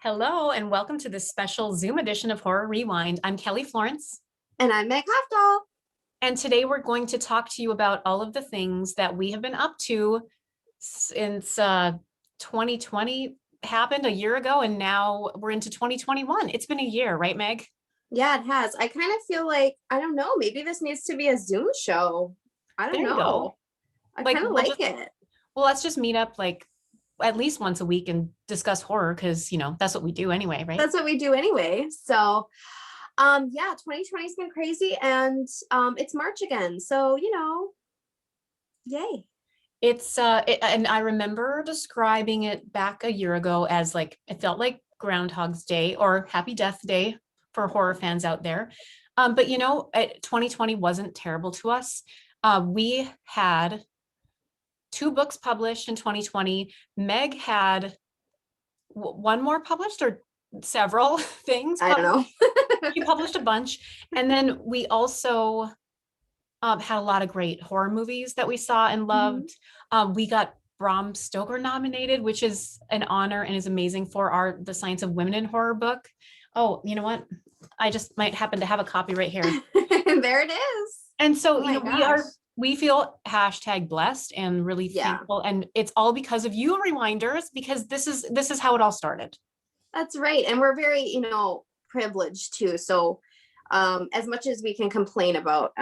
Hello, and welcome to this special Zoom edition of Horror Rewind. I'm Kelly Florence, And I'm Meg Hofdahl. and today we're going to talk to you about all of the things that we have been up to since 2020 happened a year ago, and now we're into 2021. It's been a year, right, Meg? Yeah, it has. I kind of feel like, I don't know, maybe this needs to be a Zoom show. I don't There you go. know. I Like kind of like it. let's just meet up like at least once a week and discuss horror because that's what we do anyway, right? That's what we do anyway. So, yeah, 2020's been crazy and it's March again. So, yay. And I remember describing it back a year ago as like it felt like Groundhog's Day or Happy Death Day for horror fans out there. But 2020 wasn't terrible to us. We had two books published in 2020. Meg had one more published or several things I don't published. know. She published a bunch, and then we also had a lot of great horror movies that we saw and loved. We got Bram Stoker nominated, which is an honor and is amazing for our The Science of Women in Horror book. Oh, you know what? I just might happen to have a copy right here. There it is. And so, Oh my we feel hashtag blessed and really Yeah. thankful. And it's all because of you rewinders, because this is how it all started. That's right. And we're very, privileged too. So as much as we can complain about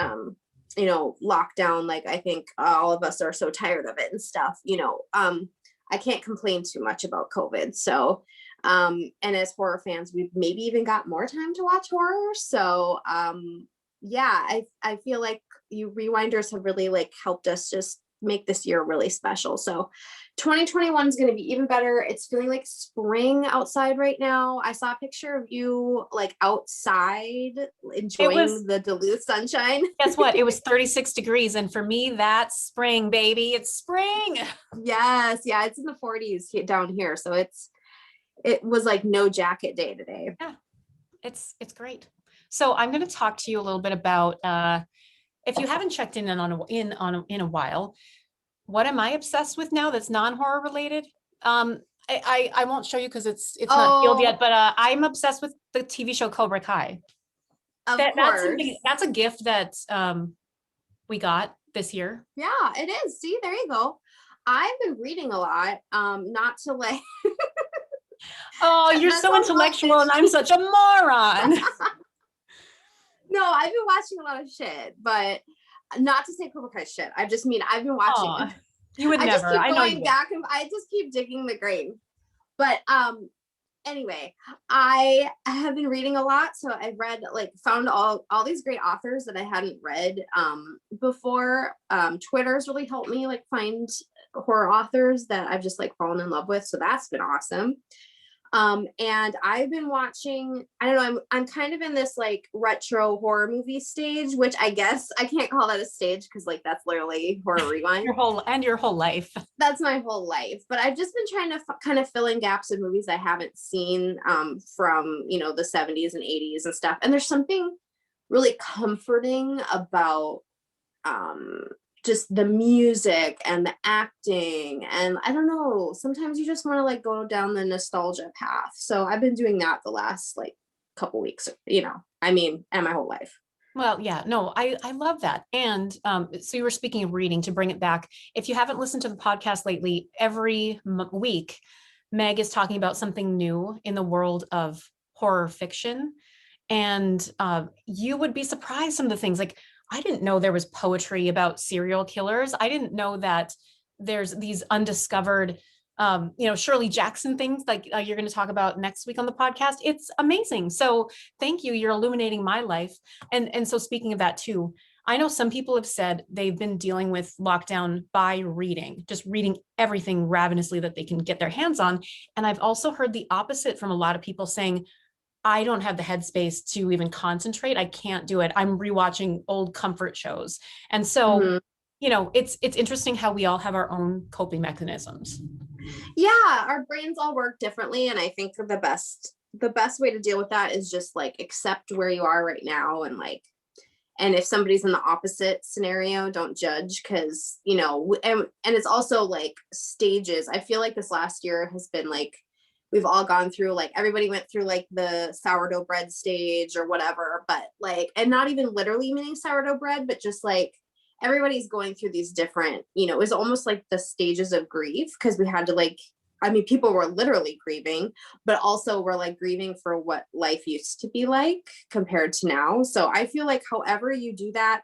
lockdown, like I think all of us are so tired of it and stuff, I can't complain too much about COVID. So and as horror fans, we've maybe even got more time to watch horror. So yeah, I feel like you rewinders have really like helped us just make this year really special. So 2021 is going to be even better. It's feeling like spring outside right now. I saw a picture of you like outside enjoying the Duluth sunshine. Guess what? It was 36 degrees. And for me, that's spring, baby. It's spring. Yes. Yeah. It's in the 40s down here. So it was like no jacket day today. Yeah, it's great. So I'm going to talk to you a little bit about if you haven't checked in a while, what am I obsessed with now that's non-horror related? I won't show you because it's not healed yet, but I'm obsessed with the TV show Cobra Kai. Of course. That's a gift that we got this year. Yeah, it is. See, there you go. I've been reading a lot. Not to like Oh, you're so intellectual and I'm such a moron. No, I've been watching a lot of shit, but not to say Cobra Kai shit. I've been watching. Aw, you would never. I know you back and I just keep digging the grave. But anyway, I have been reading a lot. So I've read found all these great authors that I hadn't read before. Twitter's really helped me like find horror authors that I've just like fallen in love with. So that's been awesome. And I've been watching, I don't know, I'm kind of in this like retro horror movie stage, which I guess I can't call that a stage because like that's literally Horror Rewind. your whole life. That's my whole life. But I've just been trying to kind of fill in gaps of movies I haven't seen from, the 70s and 80s and stuff. And there's something really comforting about just the music and the acting, and I don't know, sometimes you just want to like go down the nostalgia path. So I've been doing that the last like couple weeks, and my whole life. Well, yeah, no, I love that. And so you were speaking of reading, to bring it back. If you haven't listened to the podcast lately, every week, Meg is talking about something new in the world of horror fiction. And you would be surprised some of the things. Like, I didn't know there was poetry about serial killers. I didn't know that there's these undiscovered Shirley Jackson things like you're going to talk about next week on the podcast. It's amazing. So thank you. You're illuminating my life. And so speaking of that too, I know some people have said they've been dealing with lockdown by reading, just reading everything ravenously that they can get their hands on. And I've also heard the opposite from a lot of people saying, I don't have the headspace to even concentrate. I can't do it. I'm rewatching old comfort shows. And so, it's interesting how we all have our own coping mechanisms. Yeah, our brains all work differently. And I think the best way to deal with that is just like accept where you are right now, and if somebody's in the opposite scenario, don't judge, because and it's also like stages. I feel like this last year has been like we've all gone through, like everybody went through like the sourdough bread stage or whatever, but like, and not even literally meaning sourdough bread, but just like everybody's going through these different, it was almost like the stages of grief, because we had to like, I mean, people were literally grieving, but also we're like grieving for what life used to be like compared to now. So I feel like however you do that,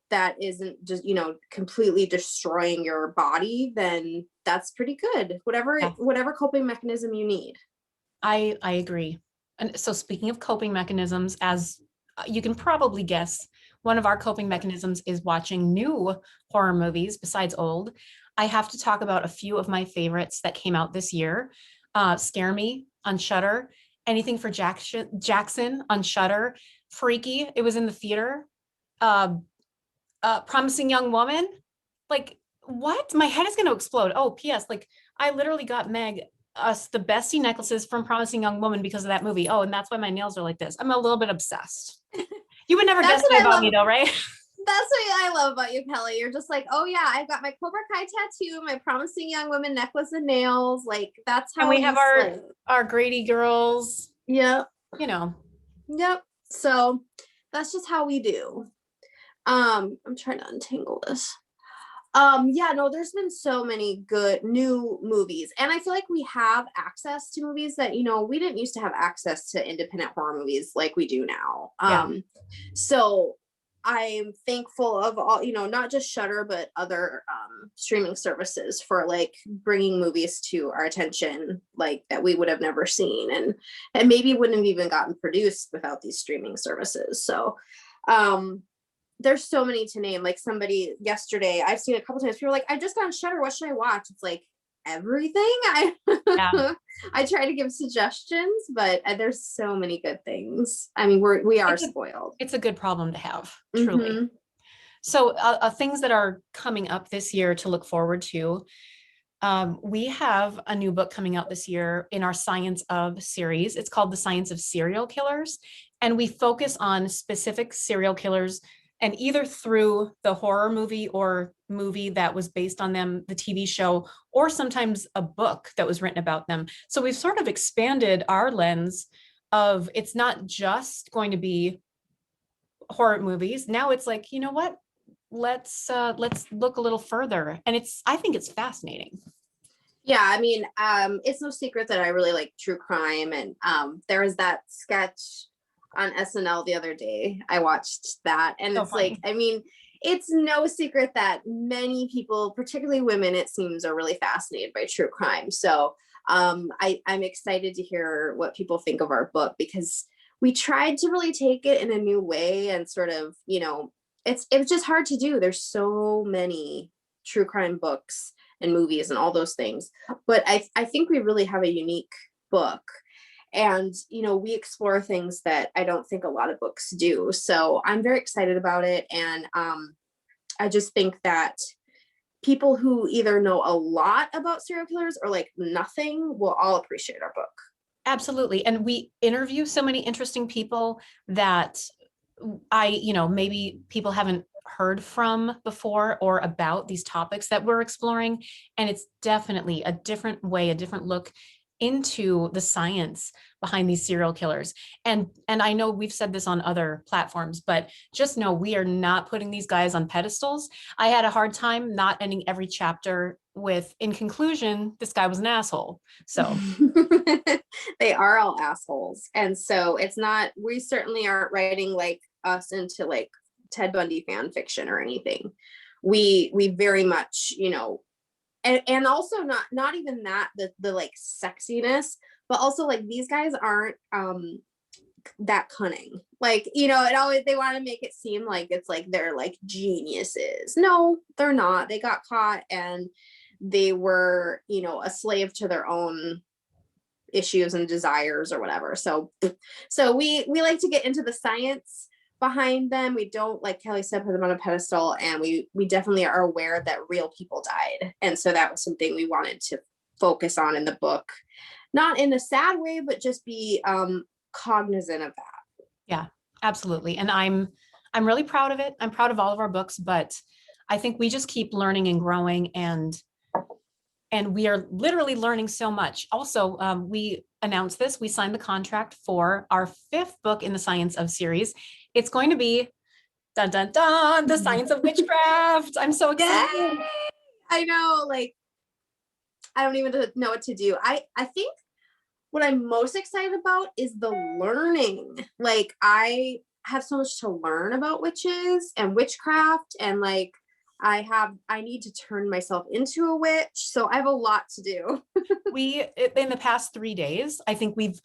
that isn't just, completely destroying your body, then that's pretty good. Yeah. Whatever coping mechanism you need. I agree. And so speaking of coping mechanisms, as you can probably guess, one of our coping mechanisms is watching new horror movies besides old. I have to talk about a few of my favorites that came out this year. Scare Me on Shudder, anything for Jackson on Shudder, Freaky, it was in the theater. Promising Young Woman, like what? My head is going to explode. Oh, P.S. Like I literally got Meg us the bestie necklaces from Promising Young Woman because of that movie. Oh, and that's why my nails are like this. I'm a little bit obsessed. You would never guess that about me though, right? That's what I love about you, Kelly. You're just like, oh yeah, I've got my Cobra Kai tattoo, my Promising Young Woman necklace and nails. Like that's how And we have our Grady girls. Yep. Yep. So that's just how we do. I'm trying to untangle this. Yeah, no, there's been so many good new movies, and I feel like we have access to movies that we didn't used to have access to independent horror movies like we do now. So I'm thankful of all, not just Shudder, but other streaming services for like bringing movies to our attention, like that we would have never seen, and maybe wouldn't have even gotten produced without these streaming services. So there's so many to name. Like somebody yesterday, I've seen a couple times, people are like, I just got on Shudder, what should I watch? It's like everything. I try to give suggestions, but there's so many good things. I mean, we are spoiled. It's a good problem to have, truly. Mm-hmm. So things that are coming up this year to look forward to. We have a new book coming out this year in our Science of series. It's called The Science of Serial Killers. And we focus on specific serial killers, and either through the horror movie or movie that was based on them, the TV show, or sometimes a book that was written about them. So we've sort of expanded our lens of, it's not just going to be horror movies. Now it's like, you know what? Let's look a little further. And I think it's fascinating. Yeah, I mean, it's no secret that I really like true crime. And there was that sketch on SNL the other day. I watched that, and so it's funny. Like, I mean, it's no secret that many people, particularly women, it seems, are really fascinated by true crime. So I'm excited to hear what people think of our book, because we tried to really take it in a new way and sort of, it's just hard to do. There's so many true crime books and movies and all those things, but I think we really have a unique book. And, we explore things that I don't think a lot of books do. So I'm very excited about it. And I just think that people who either know a lot about serial killers or like nothing will all appreciate our book. Absolutely. And we interview so many interesting people that maybe people haven't heard from before or about these topics that we're exploring. And it's definitely a different way, a different look into the science behind these serial killers. And I know we've said this on other platforms, but just know we are not putting these guys on pedestals. I had a hard time not ending every chapter with, in conclusion, this guy was an asshole. So they are all assholes. And so we certainly aren't writing like us into like Ted Bundy fan fiction or anything. We very much, and also not even that, the like sexiness, but also like these guys aren't that cunning. Like, it always, they want to make it seem like it's like they're like geniuses. No, they're not. They got caught and they were, a slave to their own issues and desires or whatever. So we like to get into the science behind them. We don't, like Kelly said, put them on a pedestal, and we definitely are aware that real people died. And so that was something we wanted to focus on in the book, not in a sad way, but just be cognizant of that. Yeah, absolutely. And I'm really proud of it. I'm proud of all of our books, but I think we just keep learning and growing, and and we are literally learning so much. Also, we announced this, we signed the contract for our 5th book in the Science of series. It's going to be dun dun dun, the Science of Witchcraft. I'm so excited. Yay! I know, like, I don't even know what to do. I think what I'm most excited about is the learning. Like, I have so much to learn about witches and witchcraft, and like I need to turn myself into a witch. So I have a lot to do. We, in the past 3 days, I think we've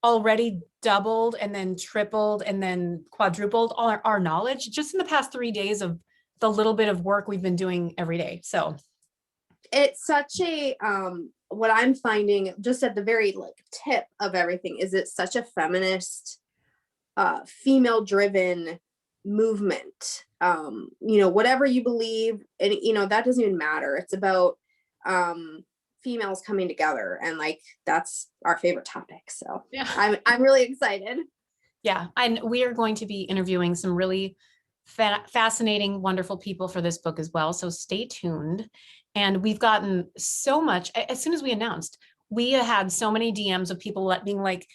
already doubled and then tripled and then quadrupled all our knowledge just in the past 3 days of the little bit of work we've been doing every day. So It's such a what I'm finding just at the very like tip of everything is it's such a feminist, female driven movement. Whatever you believe, and that doesn't even matter. It's about females coming together, and like that's our favorite topic. So yeah. I'm really excited. Yeah. And we are going to be interviewing some really fascinating, wonderful people for this book as well. So stay tuned. And we've gotten so much, as soon as we announced, we had so many DMs of people being like,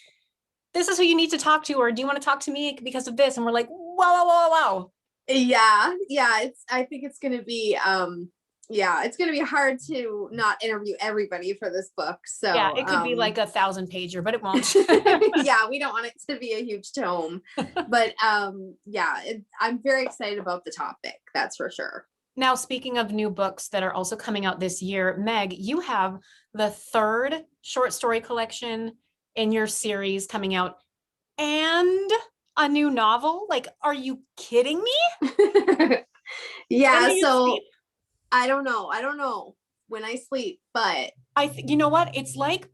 this is who you need to talk to, or do you want to talk to me because of this? And we're like, wow. Yeah. I think it's going to be, it's going to be hard to not interview everybody for this book. So yeah, it could be like 1,000-pager, but it won't. Yeah, we don't want it to be a huge tome, but I'm very excited about the topic. That's for sure. Now, speaking of new books that are also coming out this year, Meg, you have the 3rd short story collection in your series coming out and a new novel. Like, are you kidding me? Yeah, so I don't know when I sleep, but you know what? It's like,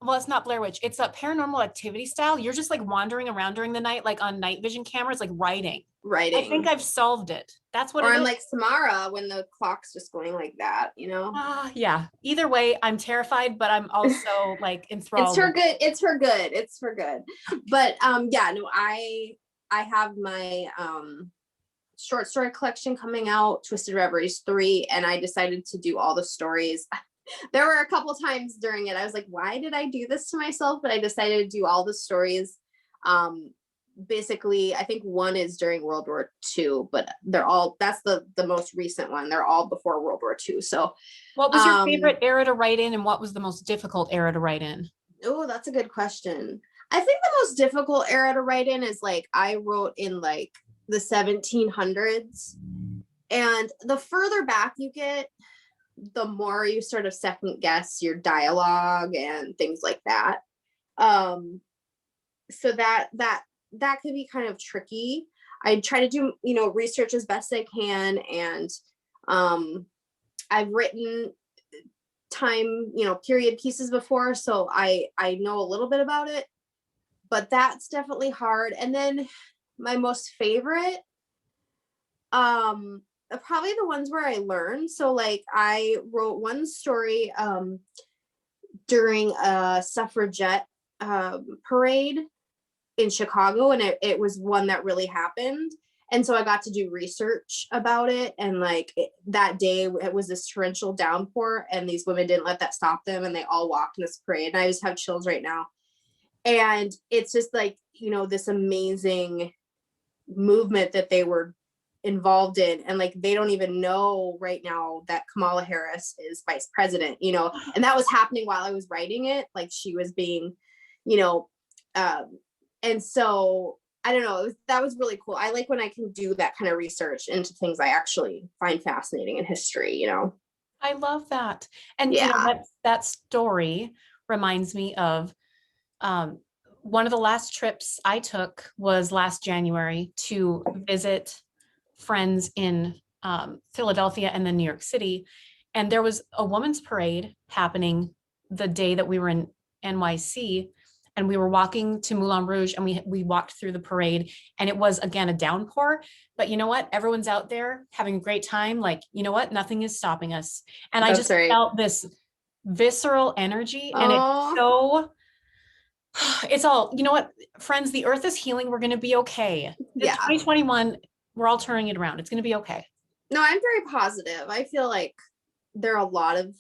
well, it's not Blair Witch. It's a Paranormal Activity style. You're just like wandering around during the night, like on night vision cameras, like writing. I think I've solved it. That's what or it I'm is. like Samara when the clock's just going like that, Yeah. Either way, I'm terrified, but I'm also like enthralled. It's for good. But I have my short story collection coming out, Twisted Reveries 3, and I decided to do all the stories. There were a couple times during it I was like, why did I do this to myself? But I decided to do all the stories. Basically, I think one is during World War II, but that's the most recent one. They're all before World War II. So what was your favorite era to write in, and what was the most difficult era to write in? Oh, that's a good question. I think the most difficult era to write in is like I wrote in like the 1700s, and the further back you get, the more you sort of second guess your dialogue and things like that. So that could be kind of tricky. I try to do, research as best I can. And I've written time, period pieces before. So I know a little bit about it, but that's definitely hard. And then my most favorite, probably the ones where I learned. So like I wrote one story during a suffragette parade in Chicago, and it was one that really happened. And so I got to do research about it. And like that day, it was this torrential downpour, and these women didn't let that stop them. And they all walked in this parade. And I just have chills right now. And it's just like, this amazing movement that they were involved in. And like, they don't even know right now that Kamala Harris is vice president, and that was happening while I was writing it. Like she was being, and so I don't know, that was really cool. I like when I can do that kind of research into things I actually find fascinating in history, I love that. And yeah, that story reminds me of one of the last trips I took was last January to visit friends in Philadelphia and then New York City. And there was a women's parade happening the day that we were in NYC. And we were walking to Moulin Rouge, and we walked through the parade, and it was again a downpour. But you know what? Everyone's out there having a great time. Like, you know what? Nothing is stopping us. And I just felt this visceral energy, and it's all, you know what, friends, the earth is healing. We're going to be okay. Yeah. 2021, we're all turning it around. It's going to be okay. No, I'm very positive. I feel like there are a lot of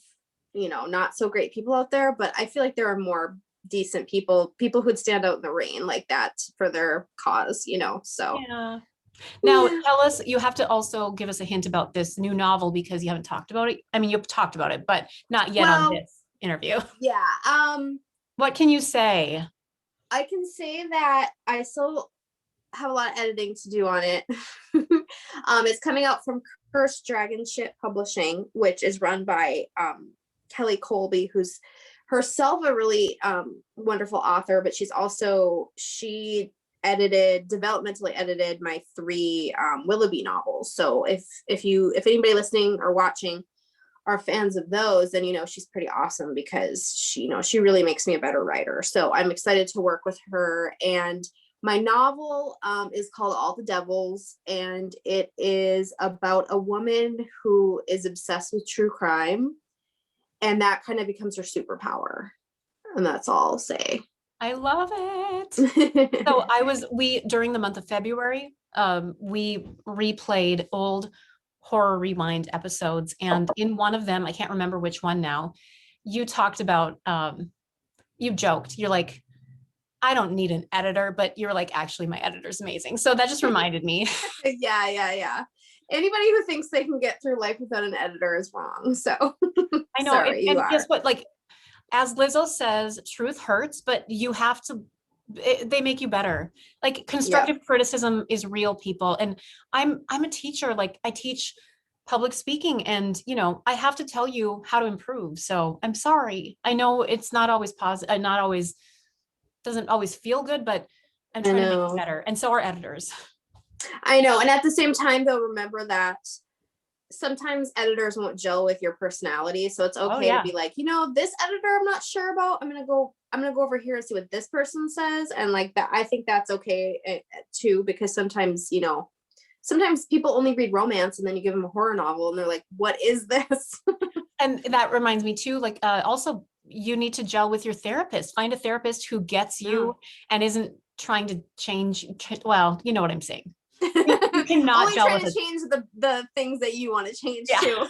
not so great people out there, but I feel like there are more decent people who'd stand out in the rain like that for their cause, so Yeah. Now, yeah. tell us, you have to also give us a hint about this new novel because you haven't talked about it. I mean, you've talked about it, but not yet on Well, this interview. yeah. What can you say? I can say that I still have a lot of editing to do on it. It's coming out from Cursed Dragon Ship Publishing, which is run by Kelly Colby, who's herself a really wonderful author, but she developmentally edited my 3 Willoughby novels. So if anybody listening or watching are fans of those, then she's pretty awesome because she really makes me a better writer. So I'm excited to work with her. And my novel is called All the Devils, and it is about a woman who is obsessed with true crime, and that kind of becomes her superpower. And that's all I'll say. I love it. So we during the month of February, we replayed old Horror Rewind episodes, and in one of them, I can't remember which one now, you talked about you joked, you're like, I don't need an editor, but you're like, actually my editor's amazing. So that just reminded me. Yeah. Anybody who thinks they can get through life without an editor is wrong. So I know. sorry, you and are. guess what? Like, as Lizzo says, truth hurts, but you have to, they make you better. Like constructive criticism is real, people. And I'm a teacher, like I teach public speaking, and I have to tell you how to improve. So I'm sorry. I know it's not always positive, not always, doesn't always feel good, but I'm trying to make it better. And so are editors. I know. And at the same time, though, remember that sometimes editors won't gel with your personality. So it's okay to be like, this editor I'm not sure about. I'm gonna go over here and see what this person says. And like that, I think that's okay too, because sometimes people only read romance, and then you give them a horror novel and they're like, what is this? And that reminds me too, like also you need to gel with your therapist. Find a therapist who gets you and isn't trying to change. Well, you know what I'm saying. You cannot only gel trying with to change the things that you want to change too.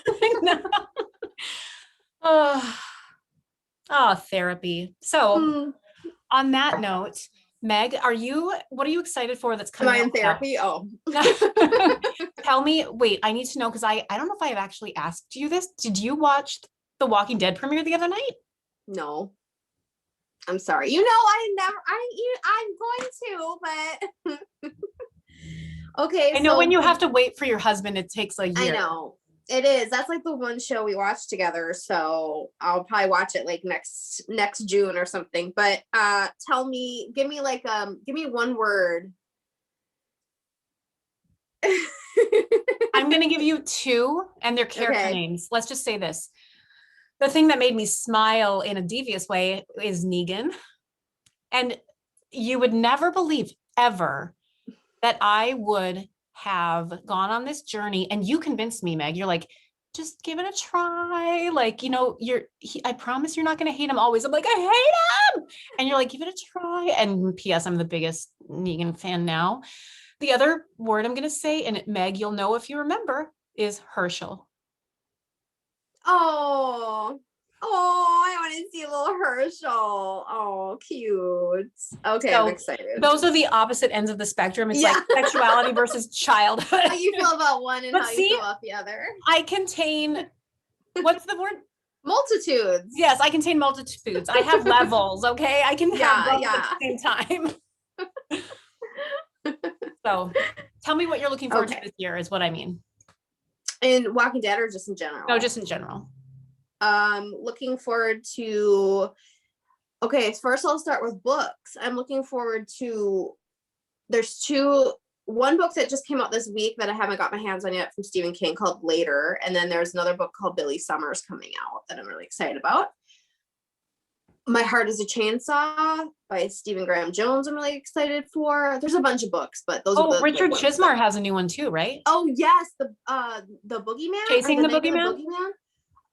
Oh, therapy. So on that note, Meg, what are you excited for that's coming Am I in up therapy? now? Oh. Tell me, wait, I need to know, because I don't know if I have actually asked you this. Did you watch The Walking Dead premiere the other night? No. I'm sorry. I'm going to, but okay. I know when you have to wait for your husband, it takes a year. I know. It is. That's like the one show we watched together. So I'll probably watch it like next June or something. But give me one word. I'm going to give you 2, and their character names. Let's just say this. The thing that made me smile in a devious way is Negan. And you would never believe ever that I would have gone on this journey, and you convinced me, Meg. You're like, just give it a try. Like, I promise you're not going to hate him always. I'm like, I hate him. And you're like, give it a try. And P.S., I'm the biggest Negan fan now. The other word I'm going to say, and Meg, you'll know if you remember, is Herschel. Oh, I want to see a little Herschel. Oh, cute. Okay, so I'm excited. Those are the opposite ends of the spectrum. It's like sexuality versus childhood. How you feel about one and how you feel about the other. I contain, what's the word? Multitudes. Yes, I contain multitudes. I have levels, okay? I can have both at the same time. So tell me what you're looking forward to this year is what I mean. In Walking Dead or just in general? No, just in general. Looking forward to, first I'll start with books. I'm looking forward to, one book that just came out this week that I haven't got my hands on yet from Stephen King called Later. And then there's another book called Billy Summers coming out that I'm really excited about. My Heart is a Chainsaw by Stephen Graham Jones. I'm really excited for. There's a bunch of books, but those are the Richard Chismar has a new one too, right? Oh yes, the Boogeyman. Chasing the Boogeyman.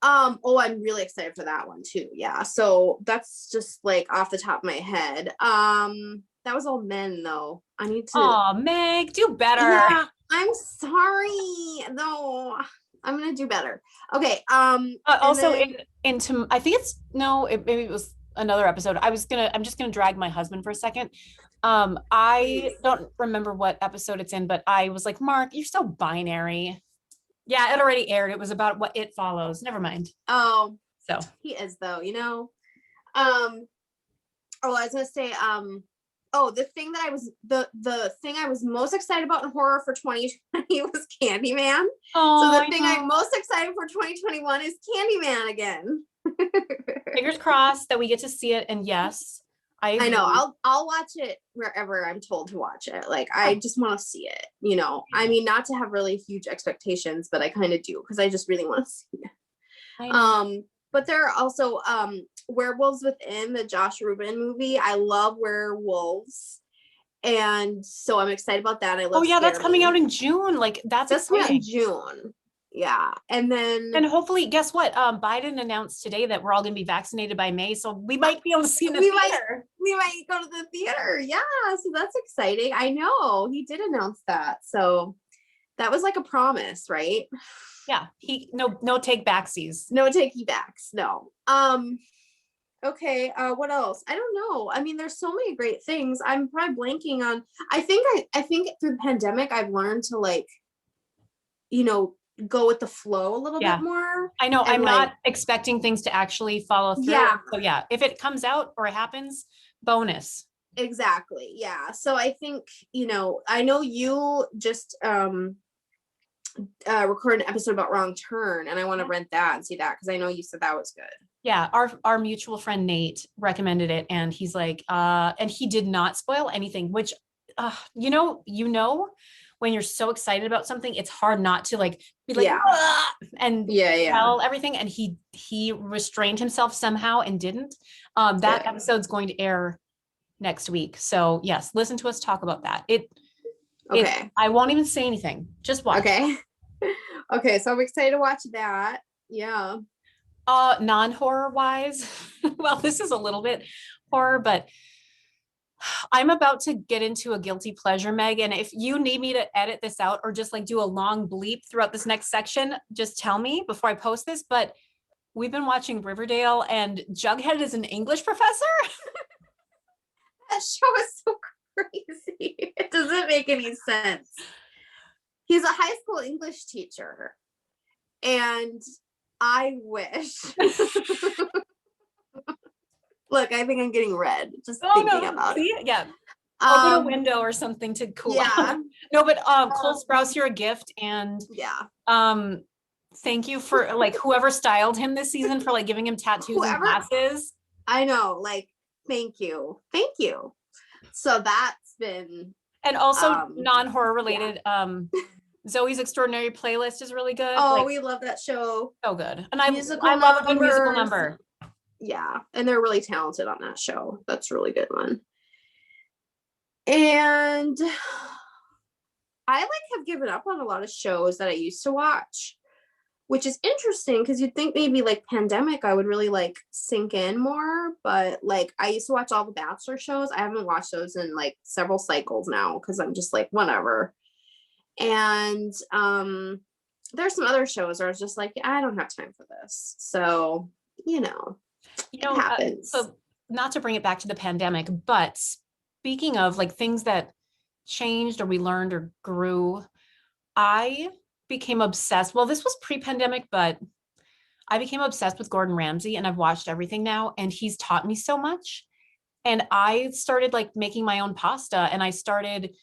I'm really excited for that one too. Yeah. So that's just like off the top of my head. That was all men though. I need to. Oh, Meg, do better. Yeah, I'm sorry. No. I'm gonna do better. Okay. And Also then into, I think it's, no, maybe it was another episode. I'm just gonna drag my husband for a second. I please. don't remember what episode it's in, but I was like, Mark, you're so binary. Yeah, it already aired. It was about what It Follows. Never mind. Oh, So he is though, Oh, I was gonna say, oh, the thing that I was the thing I was most excited about in horror for 2020 was Candyman. So oh, the I thing I'm know. most excited for 2021 is Candyman again. Fingers crossed that we get to see it. And yes, I I know. agree. I'll watch it wherever I'm told to watch it. Like I Oh, just want to see it. I mean, not to have really huge expectations, but I kind of do because I just really want to see it. I know. But there are also Werewolves Within, the Josh Rubin movie. I love werewolves, and so I'm excited about that. I Oh love yeah, that's Scare coming Me. out in June. Like that's That's coming out in exciting. June. Yeah, and And then hopefully, guess what? Biden announced today that we're all going to be vaccinated by May, so we might be able to see in the we might theater. we might go to the theater. Yeah, so that's exciting. I know he did announce that, so that was like a promise, right? Yeah, no take backsies. No takey backs. No. Okay, what else? I don't know. I mean, there's so many great things. I'm probably blanking on. I think through the pandemic I've learned to like, you know, go with the flow a little bit Yeah, more. I know. And I'm like, not expecting things to actually follow through. yeah, So yeah, if it comes out or it happens, bonus. exactly. Yeah. So I think, I know you just record an episode about Wrong Turn, and I want to rent that and see that because I know you said that was good. Yeah, our mutual friend Nate recommended it, and he's like, and he did not spoil anything, which, when you're so excited about something, it's hard not to like be like, Yeah. "Ah," and Yeah. tell everything. And he restrained himself somehow and didn't. That Good. episode's going to air next week, so yes, listen to us talk about that. Okay. I won't even say anything. Just watch. Okay. Okay. So I'm excited to watch that. Yeah. Non-horror wise, well, this is a little bit horror, but I'm about to get into a guilty pleasure, Meg. And if you need me to edit this out or just like do a long bleep throughout this next section, just tell me before I post this. But we've been watching Riverdale, and Jughead is an English professor. That show is so crazy. It doesn't make any sense. He's a high school English teacher, and I wish. Look, I think I'm getting red just thinking about see? it. Yeah. Open a window or something to cool Yeah. off. No, but Cole Sprouse, you're a gift, and yeah. thank you for like whoever styled him this season for like giving him tattoos and glasses. I know, like, thank you. So that's been, and also non-horror related. Zoe's Extraordinary Playlist is really good. Oh, we love that show. So good. And I love a good musical number. Yeah, and they're really talented on that show. That's a really good one. And I have given up on a lot of shows that I used to watch, which is interesting because you'd think maybe like pandemic I would really like sink in more, but like I used to watch all the Bachelor shows. I haven't watched those in like several cycles now because I'm just like whatever. And there's some other shows where I was just like, I don't have time for this. So, it happens. So not to bring it back to the pandemic, but speaking of like things that changed or we learned or grew, I became obsessed. Well, this was pre-pandemic, but I became obsessed with Gordon Ramsay, and I've watched everything now, and he's taught me so much. And I started like making my own pasta, and I started,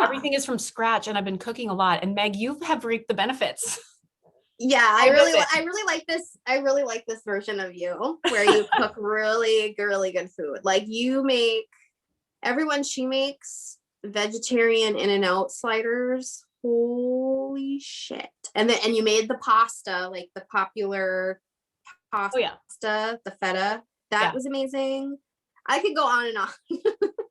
everything is from scratch, and I've been cooking a lot. And Meg, you have reaped the benefits. Yeah, I really like this. I really like this version of you where you cook really, really good food. Like she makes vegetarian In-N-Out sliders. Holy shit. And you made the pasta, like the popular pasta, the feta. That was amazing. I could go on and on.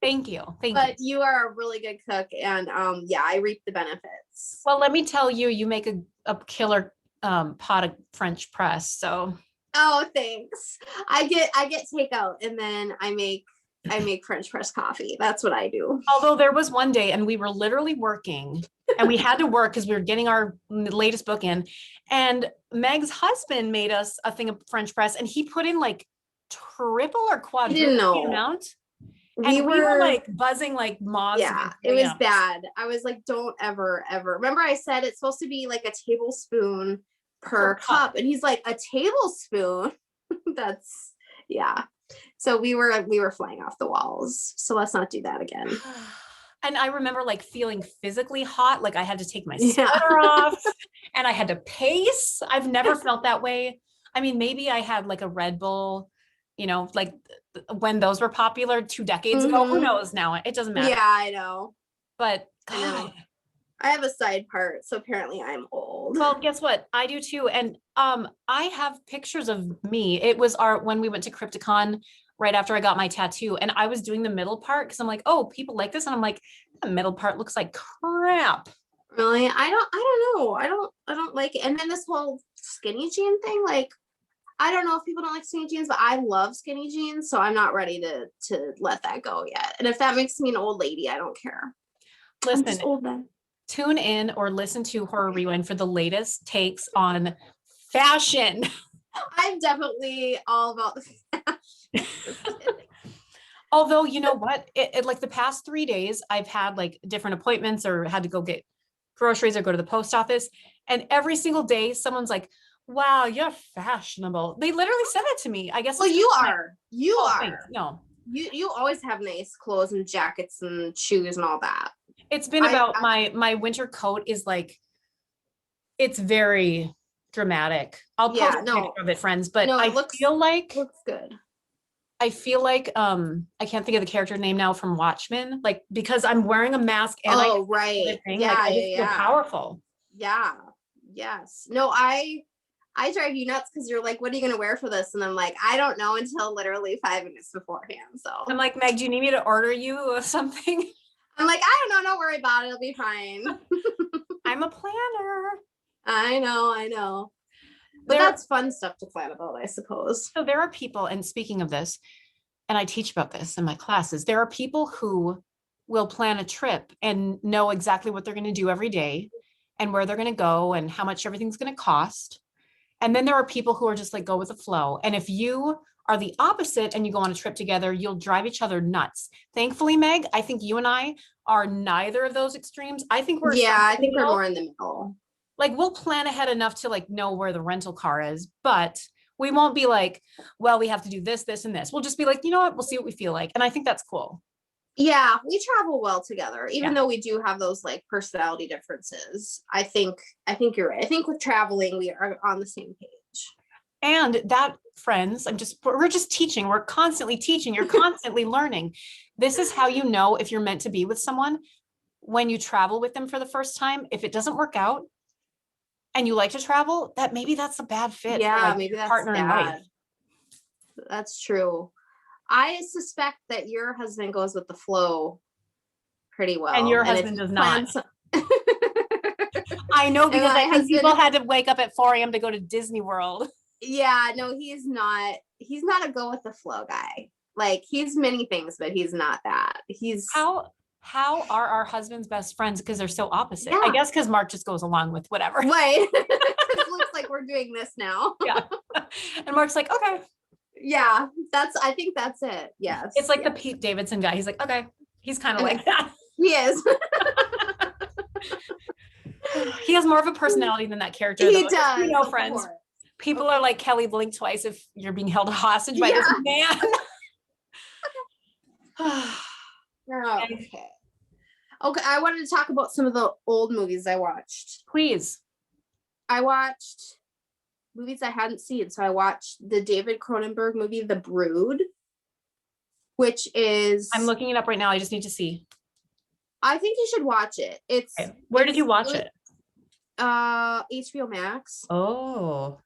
Thank you. But you are a really good cook, and I reap the benefits. Well, let me tell you, you make a killer pot of French press. So oh, thanks. I get takeout, and then I make I make French press coffee. That's what I do. Although there was one day and we were literally working and we had to work because we were getting our latest book in. And Meg's husband made us a thing of French press and he put in like triple or I quadruple didn't the know. amount. We And we were were like buzzing like moths. yeah, it was bad. I was like, don't ever, ever. Remember I said it's supposed to be like a tablespoon per cup. And he's like, a tablespoon? That's yeah. So we were flying off the walls. So let's not do that again. And I remember like feeling physically hot, like I had to take my Yeah. sweater off and I had to pace. I've never felt that way. I mean, maybe I had like a Red Bull, you know, like when those were popular 2 decades ago. Who Mhm. knows now? It doesn't matter. Yeah, I know. But I know. God. I have a side part, so apparently I'm old. Well, guess what? I do too. And I have pictures of me. It was our when we went to Crypticon right after I got my tattoo, and I was doing the middle part because I'm like, oh, people like this, and I'm like, the middle part looks like crap. Really? I don't know. I don't like it. And then this whole skinny jean thing, like I don't know if people don't like skinny jeans, but I love skinny jeans, so I'm not ready to let that go yet. And if that makes me an old lady, I don't care. I'm just Listen, old then. tune in or listen to Horror Rewind for the latest takes on fashion. I'm definitely all about the fashion. Although, you know what? It like the past 3 days, I've had like different appointments or had to go get groceries or go to the post office. And every single day, someone's like, wow, you're fashionable. They literally said that to me. I guess. Well, it's you just like, are. You oh, are. thanks. No, You always have nice clothes and jackets and shoes and all that. it's been about my winter coat is like, it's very dramatic. I'll post Yeah, a no. picture of it, friends, but No, I it looks good. I can't think of the character name now from Watchmen, like because I'm wearing a mask and Oh, right. thing, Yeah, like I just yeah, feel yeah. powerful. Yeah. Yes. No, I drive you nuts because you're like, what are you gonna wear for this? And I'm like, I don't know until literally 5 minutes beforehand. So I'm like, Meg, do you need me to order you something? I'm like, I don't know, don't worry about it. It'll be fine. I'm a planner. I know. But that's fun stuff to plan about, I suppose. So there are people, and speaking of this, and I teach about this in my classes, there are people who will plan a trip and know exactly what they're going to do every day and where they're going to go and how much everything's going to cost. And then there are people who are just like, go with the flow. And if you are the opposite and you go on a trip together, you'll drive each other nuts. Thankfully, Meg, I think you and I are neither of those extremes. I think we're more in the middle. Like we'll plan ahead enough to like know where the rental car is, but we won't be like, well, we have to do this, this, and this. We'll just be like, you know what? We'll see what we feel like. And I think that's cool. Yeah, we travel well together, even Yeah. though we do have those like personality differences. I think you're right. I think with traveling, we are on the same page. And that, friends, we're just teaching. We're constantly teaching. You're constantly learning. This is how you know if you're meant to be with someone when you travel with them for the first time. If it doesn't work out and you like to travel, that maybe that's a bad fit. Yeah, for like maybe that's partner in life. bad. That's true. I suspect that your husband goes with the flow pretty well. And your husband does not. I know, because my I think people had to wake up at 4 a.m. to go to Disney World. Yeah, no, he's not a go with the flow guy. Like he's many things, but he's not that. He's How are our husbands best friends? Because they're so opposite. Yeah. I guess because Mark just goes along with whatever. Right. It looks like we're doing this now. Yeah. And Mark's like, okay. Yeah, I think that's it. Yes. It's like the Pete Davidson guy. He's like, okay. He's kind of like that. He is. He has more of a personality than that character. He though. does. You know, of friends. course. People are like, Kelly, blink twice if you're being held hostage by this man. Okay. Okay, I wanted to talk about some of the old movies I watched. Please. I watched movies I hadn't seen. So I watched the David Cronenberg movie, The Brood, which is... I'm looking it up right now. I just need to see. I think you should watch it. Where did you watch it? HBO Max. Oh.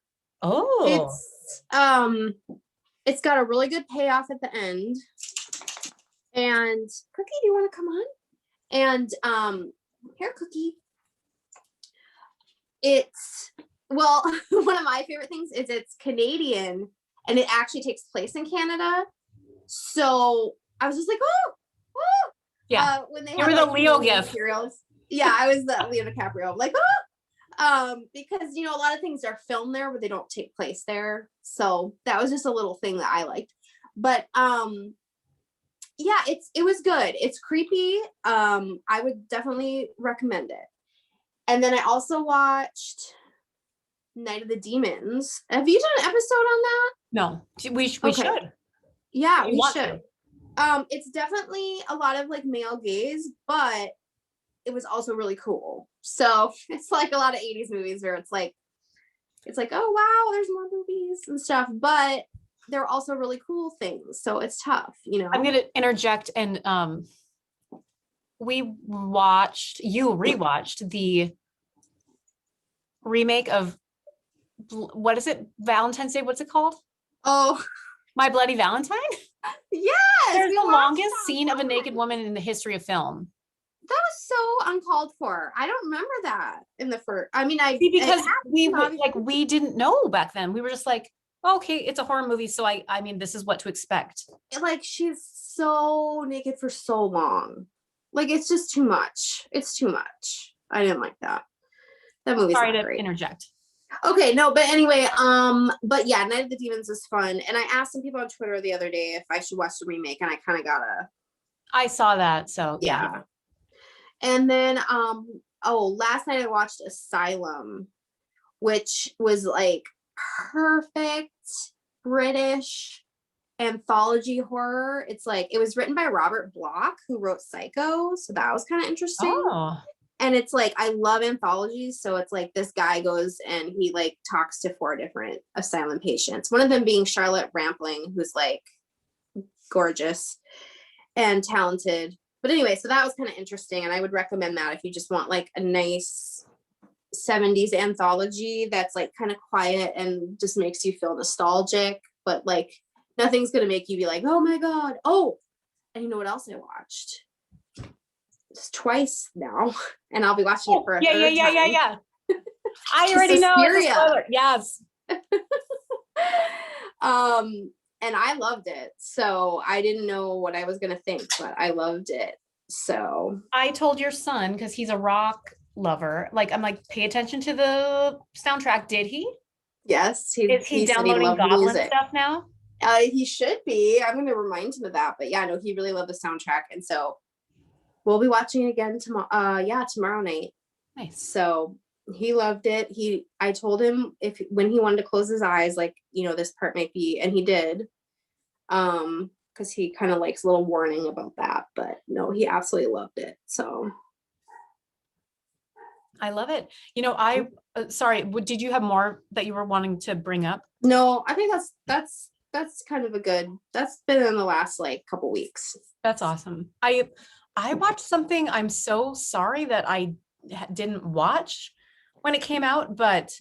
It's got a really good payoff at the end. And Cookie, do you want to come on? And here, Cookie. It's one of my favorite things is it's Canadian and it actually takes place in Canada. So I was just like, oh, oh. Yeah. When they You had were the like Leo Leonardo gif. Materials. Yeah, I was the Leo DiCaprio. I'm like, because you know a lot of things are filmed there, but they don't take place there. So that was just a little thing that I liked. But yeah, it was good. It's creepy. I would definitely recommend it. And then I also watched Night of the Demons. Have you done an episode on that? No, we Okay. should. Yeah, We we want should. It's definitely a lot of like male gaze, but it was also really cool. So it's like a lot of 80s movies where it's like, oh wow, there's more movies and stuff, but they're also really cool things. So it's tough, you know. I'm gonna interject and you rewatched the remake of what is it? Valentine's Day, what's it called? Oh, My Bloody Valentine? yes. There's we the watched longest that scene of a one. naked woman in the history of film. That was so uncalled for. I don't remember that in the first. I mean, I See, because it happened, we didn't know back then. We were just like, okay, it's a horror movie, so I mean, this is what to expect. like she's so naked for so long. Like it's just too much. It's too much. I didn't like that. That movie's Sorry not to great. interject. Okay, no, but anyway, but yeah, Night of the Demons is fun. And I asked some people on Twitter the other day if I should watch the remake, and I kind of got I saw that, so yeah. And then last night I watched Asylum, which was like perfect British anthology horror. It's like it was written by Robert Bloch, who wrote Psycho, so that was kind of interesting. Oh, And it's like I love anthologies, so it's like this guy goes and he like talks to 4 different asylum patients, one of them being Charlotte Rampling, who's like gorgeous and talented. But anyway, so that was kind of interesting, and I would recommend that if you just want like a nice 70s anthology that's like kind of quiet and just makes you feel nostalgic, but like nothing's gonna make you be like, oh my god. Oh, and you know what else I watched? It's twice now, and I'll be watching it for a third time. Yeah. I already know. It's a spoiler. Yes. And I loved it. So I didn't know what I was gonna think, but I loved it. So I told your son, because he's a rock lover, like I'm like, pay attention to the soundtrack. Did he? yes, Is he downloading Goblin stuff now? He should be. I'm gonna remind him of that. But yeah, no, he really loved the soundtrack, and so we'll be watching it again tomorrow. Tomorrow night. Nice. So he loved it. I told him when he wanted to close his eyes, like, you know, this part might be, and he did. Because he kind of likes a little warning about that, but no, he absolutely loved it. So I love it. You know, sorry, did you have more that you were wanting to bring up? no, I think that's kind of that's been in the last like couple weeks. That's awesome. I watched something. I'm so sorry that I didn't watch when it came out, but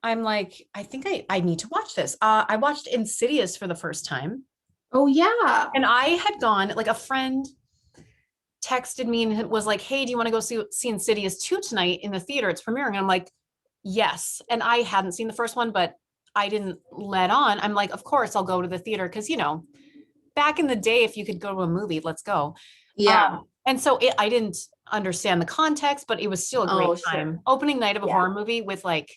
I'm like, I think I need to watch this. I watched Insidious for the first time. Oh yeah. And I had gone, like a friend texted me and was like, hey, do you want to go see Insidious 2 tonight in the theater? It's premiering. And I'm like, yes. And I hadn't seen the first one, but I didn't let on. I'm like, of course I'll go to the theater. Cause you know, back in the day, if you could go to a movie, let's go. Yeah. And so I didn't understand the context, but it was still a great time. Sure. Opening night of a horror movie with like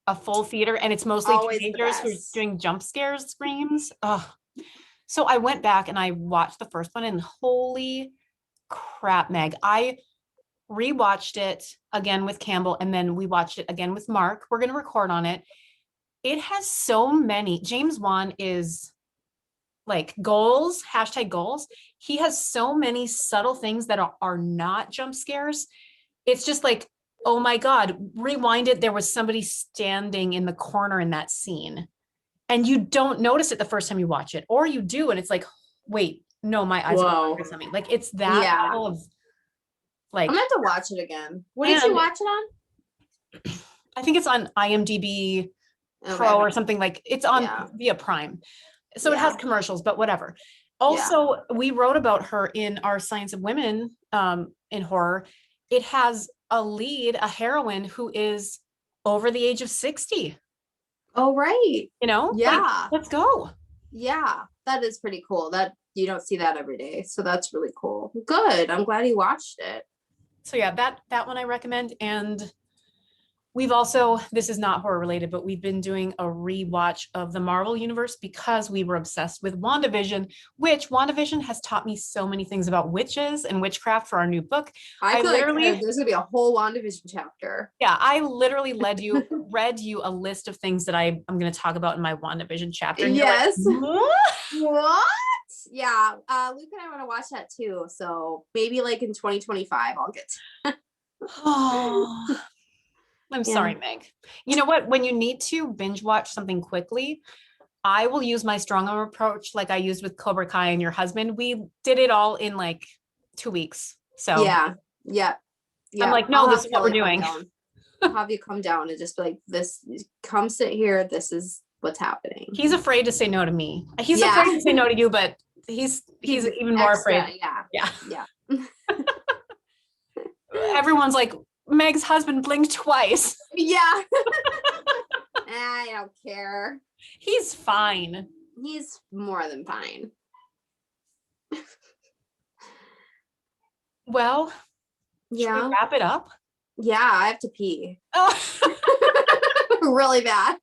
a full theater, and it's mostly always teenagers who are doing jump scares, screams. Oh, so I went back and I watched the first one, and holy crap, Meg, I rewatched it again with Campbell, and then we watched it again with Mark. We're going to record on it. It has so many. James Wan is like goals, #goals. He has so many subtle things that are not jump scares. It's just like, oh my God, rewind it. There was somebody standing in the corner in that scene. And you don't notice it the first time you watch it, or you do, and it's like, wait, no, my eyes are something. Like it's that level of like. I'm gonna have to watch it again. What did you watch it on? I think it's on IMDb Pro or something, like it's on via Prime. So it has commercials, but whatever. Also, we wrote about her in our Science of Women in horror. It has a lead, a heroine who is over the age of 60. Oh, right. You know? Yeah. Like, let's go. Yeah, that is pretty cool. That you don't see that every day. So that's really cool. Good. I'm glad you watched it. So yeah, that one I recommend. And we've also, this is not horror related, but we've been doing a rewatch of the Marvel Universe because we were obsessed with WandaVision, which WandaVision has taught me so many things about witches and witchcraft for our new book. I feel literally, like there's gonna be a whole WandaVision chapter. yeah, I literally read you a list of things that I'm going to talk about in my WandaVision chapter. And Yes. you're like, What? Yeah. Luke and I want to watch that too. So maybe like in 2025, I'll get oh, I'm sorry, Meg. You know what? When you need to binge watch something quickly, I will use my strong arm approach like I used with Cobra Kai and your husband. We did it all in like 2 weeks. So yeah. I'm like, no, this is what we're doing. I'll have you come down and just be like, this, come sit here. This is what's happening. He's afraid to say no to me. He's afraid to say no to you, but he's even more afraid. Yeah. Everyone's like, Meg's husband blinked twice. Yeah. I don't care. He's fine. He's more than fine. Well, should we wrap it up? Yeah, I have to pee. Oh. Really bad.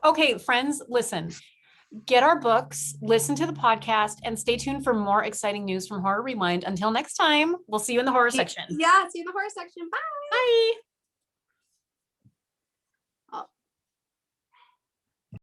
Okay, friends, listen. Get our books, listen to the podcast, and stay tuned for more exciting news from Horror Rewind. Until next time, we'll see you in the horror section. Yeah, see you in the horror section. Bye. Bye.